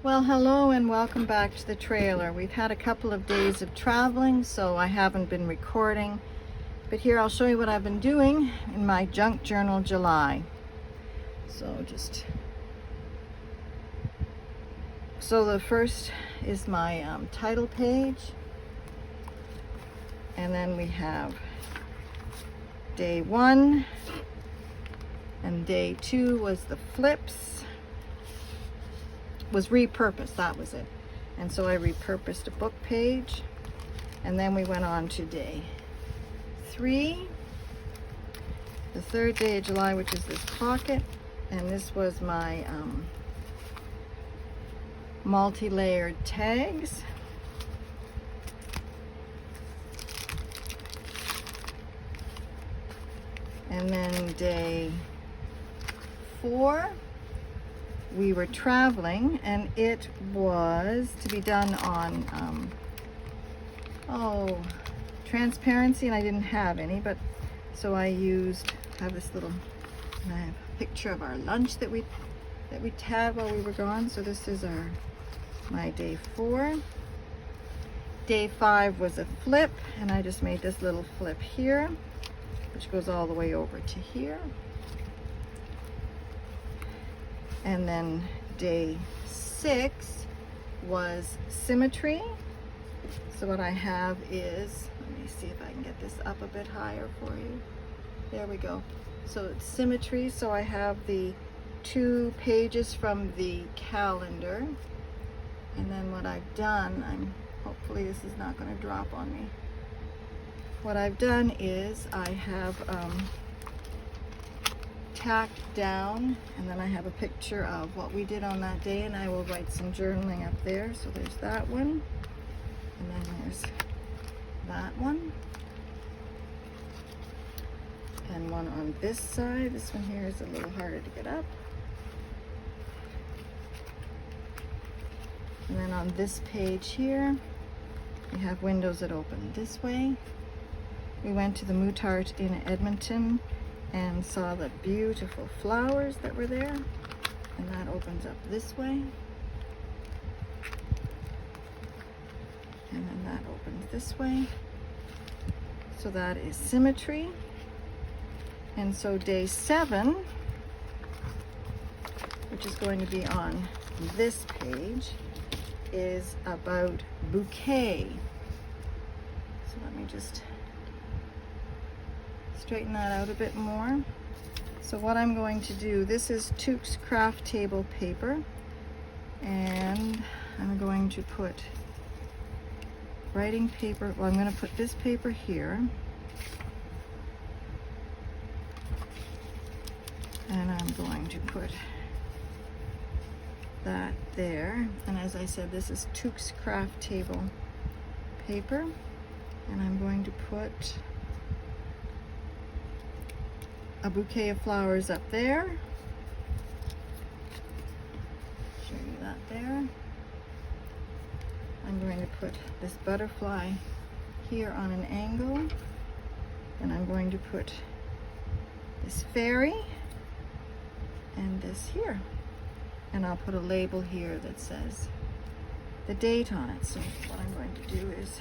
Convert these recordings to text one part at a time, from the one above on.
Well, hello and welcome back to the trailer. We've had a couple of days of traveling, so I haven't been recording. But here I'll show you what I've been doing in my junk journal July. So the first is my title page. And then we have day 1. And day 2 was the flips. Was repurposed, that was it. And so I repurposed a book page. And then we went on to day 3, the third day of July, which is this pocket. And this was my multi-layered tags. And then day 4, we were traveling, and it was to be done on transparency, and I didn't have any, but so I have this little, and I have a picture of our lunch that we had while we were gone. So this is my day 4. Day 5 was a flip, and I just made this little flip here, which goes all the way over to here. And then day 6 was symmetry. So what I have is, let me see if I can get this up a bit higher for you. There we go. So it's symmetry. So I have the 2 pages from the calendar. And then what I've done, hopefully this is not going to drop on me. What I've done is I have tacked down, and then I have a picture of what we did on that day, and I will write some journaling up there. So there's that one, and then there's that one, and one on this side. This one here is a little harder to get up. And then on this page here, we have windows that open this way. We went to the Moutart in Edmonton and saw the beautiful flowers that were there, and that opens up this way, and then that opens this way. So that is symmetry. And so day 7, which is going to be on this page, is about bouquet. So let me just straighten that out a bit more. So what I'm going to do, this is Tuke's craft table paper, and I'm going to put writing paper, well, I'm going to put this paper here, and I'm going to put that there. And as I said, this is Tuke's craft table paper, and I'm going to put a bouquet of flowers up there. Show you that there. I'm going to put this butterfly here on an angle, and I'm going to put this fairy and this here, and I'll put a label here that says the date on it. So what I'm going to do is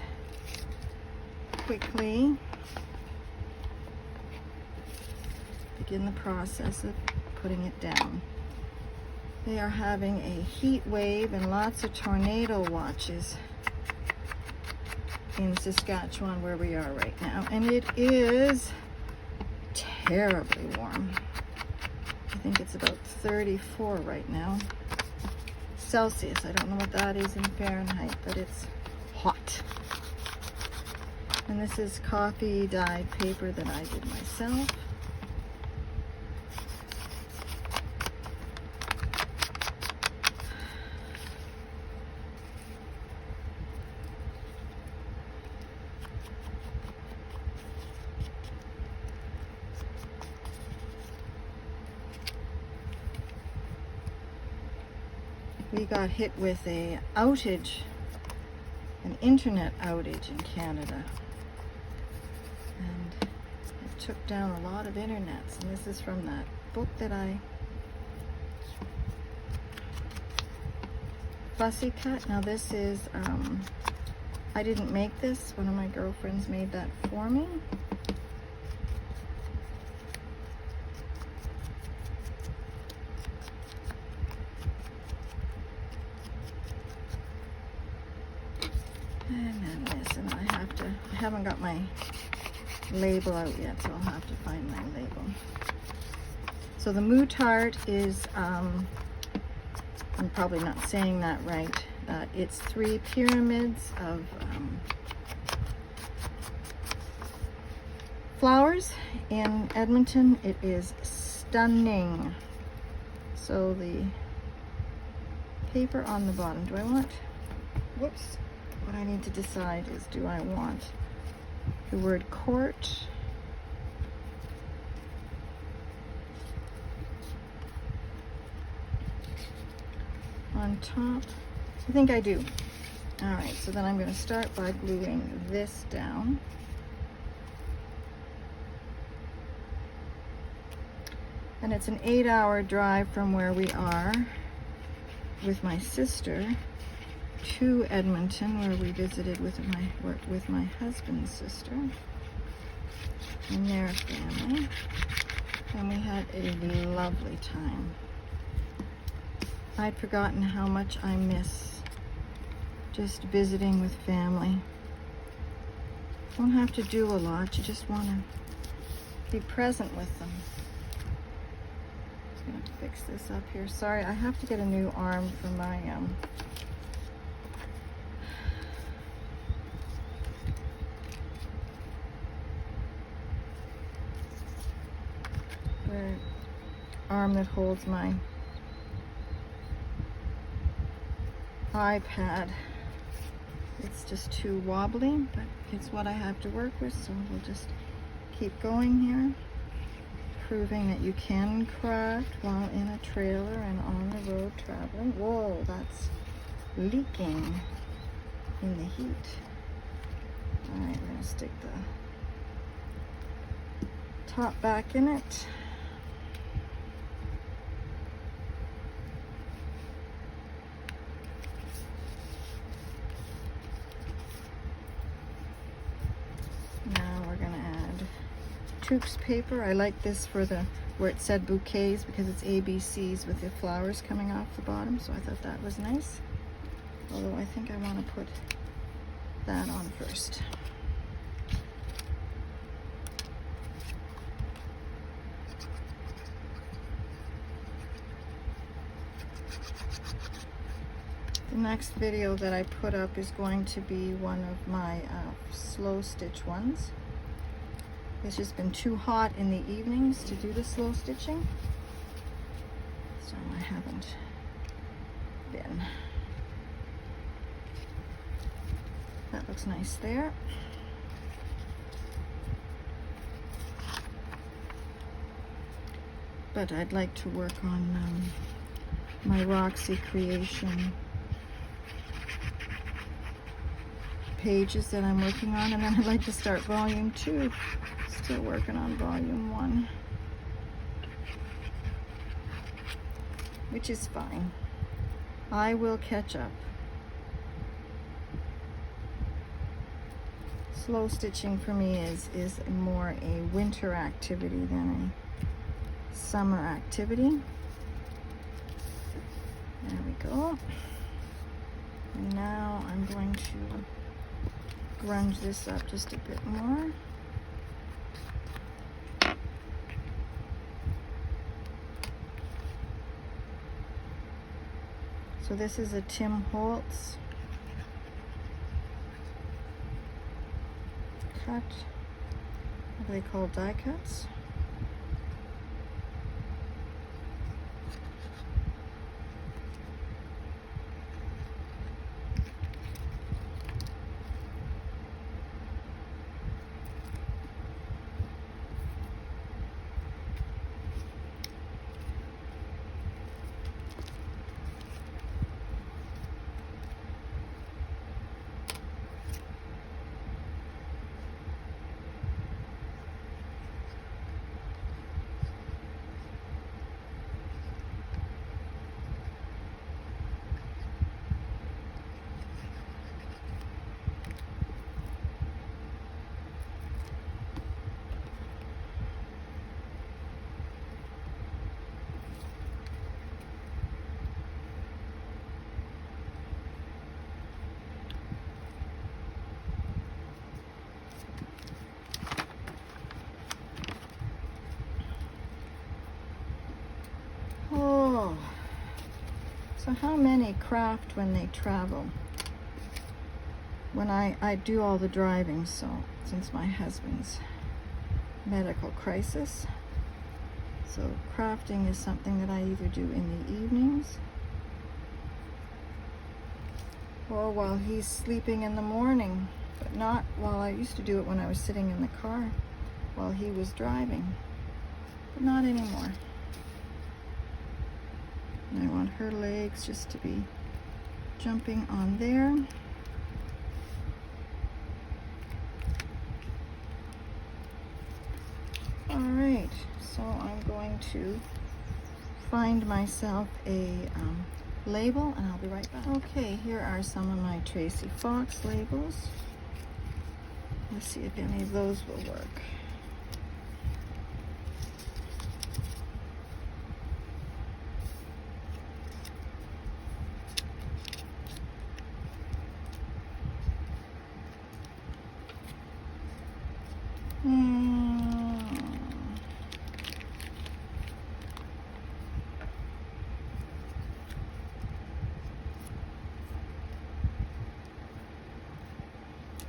quickly begin the process of putting it down. They are having a heat wave and lots of tornado watches in Saskatchewan, where we are right now, and it is terribly warm. I think it's about 34 right now Celsius. I don't know what that is in Fahrenheit, but it's hot. And this is coffee dyed paper that I did myself. We got hit with an outage, an internet outage in Canada, and it took down a lot of internets. And this is from that book that I fussy cut. Now this is, I didn't make this. One of my girlfriends made that for me. And then this, and I haven't got my label out yet, so I'll have to find my label. So the Moutard is, I'm probably not saying that right. It's 3 pyramids of flowers in Edmonton. It is stunning. So the paper on the bottom, do I want, whoops, what I need to decide is, do I want the word court on top? I think I do. All right, so then I'm going to start by gluing this down. And it's an 8-hour drive from where we are with my sister to Edmonton, where we visited with my husband's sister and their family, and we had a lovely time. I'd forgotten how much I miss just visiting with family. Don't have to do a lot, you just want to be present with them. Just gonna fix this up here. Sorry, I have to get a new arm for my arm that holds my iPad. It's just too wobbly, but it's what I have to work with, so we'll just keep going here, proving that you can craft while in a trailer and on the road traveling. Whoa, that's leaking in the heat. All right, we're gonna stick the top back in it. Toups paper. I like this for the where it said bouquets, because it's ABCs with the flowers coming off the bottom, so I thought that was nice. Although I think I want to put that on first. The next video that I put up is going to be one of my slow stitch ones. It's just been too hot in the evenings to do the slow stitching, so I haven't been. That looks nice there. But I'd like to work on my Roxy Creation pages that I'm working on, and then I'd like to start volume 2. Still working on volume 1, which is fine. I will catch up. Slow stitching for me is more a winter activity than a summer activity. There we go. And now I'm going to grunge this up just a bit more. So this is a Tim Holtz cut. What are they called? Die cuts? Oh, so how many craft when they travel? When I do all the driving, so since my husband's medical crisis, so crafting is something that I either do in the evenings or while he's sleeping in the morning, but not while I used to do it when I was sitting in the car while he was driving, but not anymore. And I want her legs just to be jumping on there. All right, so I'm going to find myself a label and I'll be right back. Okay, here are some of my Tracy Fox labels. Let's see if any of those will work.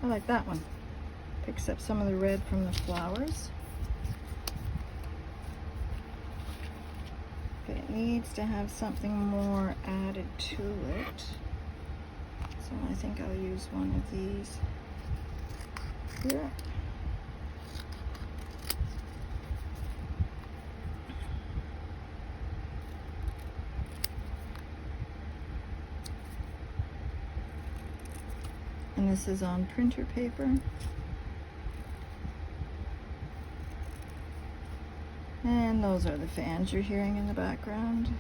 I like that one. Picks up some of the red from the flowers. But it needs to have something more added to it. So I think I'll use one of these here. And this is on printer paper. And those are the fans you're hearing in the background.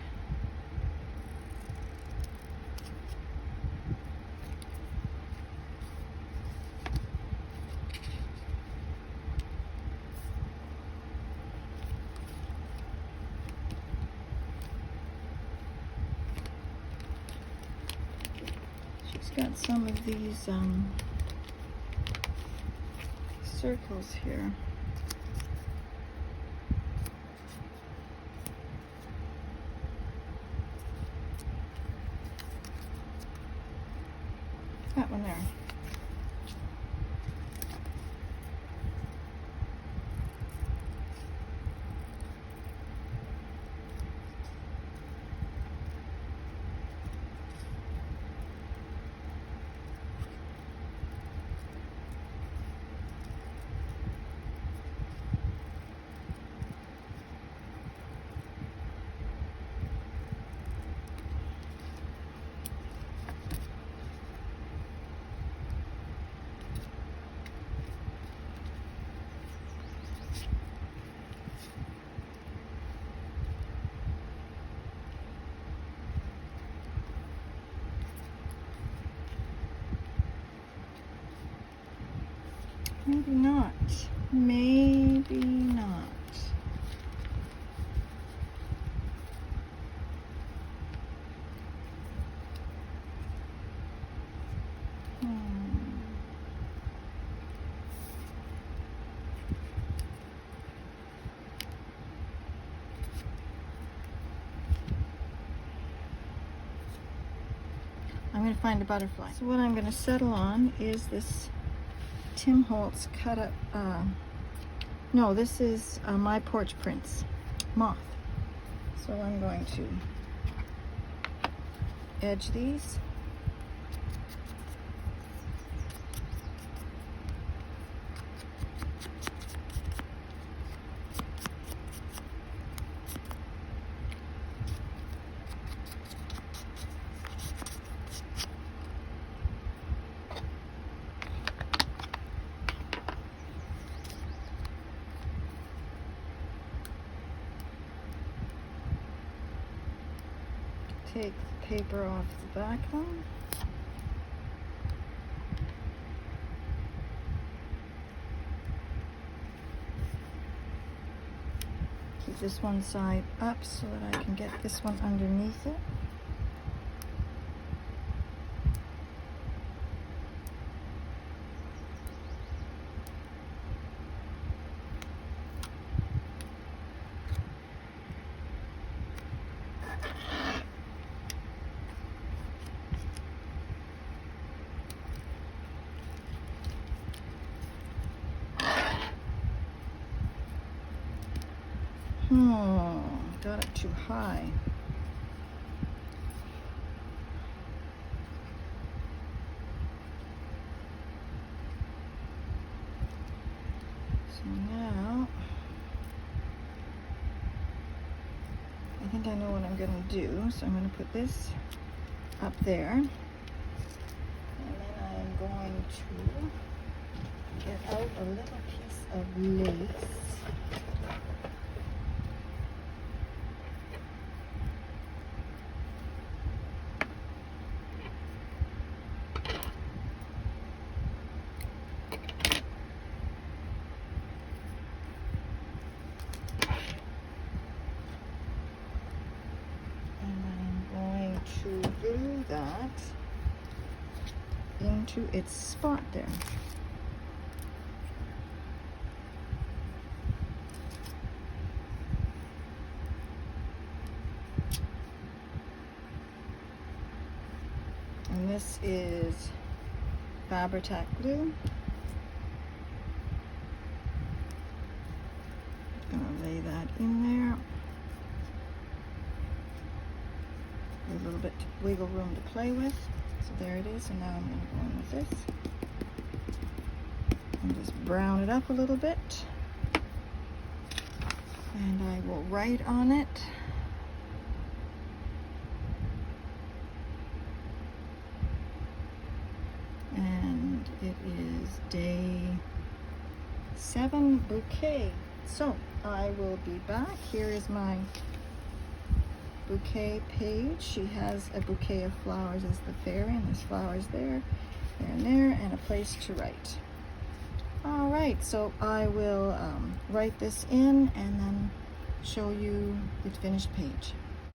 She's got some of these circles here. That one there. Maybe not. Maybe not. I'm going to find a butterfly. So what I'm going to settle on is this Tim Holtz cut up, no, this is My Porch Prints moth. So I'm going to edge these. Take the paper off the back one. Keep this one side up so that I can get this one underneath it. Got it too high. So now, I think I know what I'm going to do. So I'm going to put this up there. And then I'm going to get out a little piece of lace. To glue that into its spot there. And this is Fabri-Tac glue. I'm gonna lay that in there. A little bit wiggle room to play with. So there it is, and now I'm going to go in with this and just brown it up a little bit, and I will write on it and it is day 7 bouquet. So I will be back. Here is my bouquet page. She has a bouquet of flowers as the fairy, and there's flowers there, and there, and a place to write. All right, so I will write this in and then show you the finished page.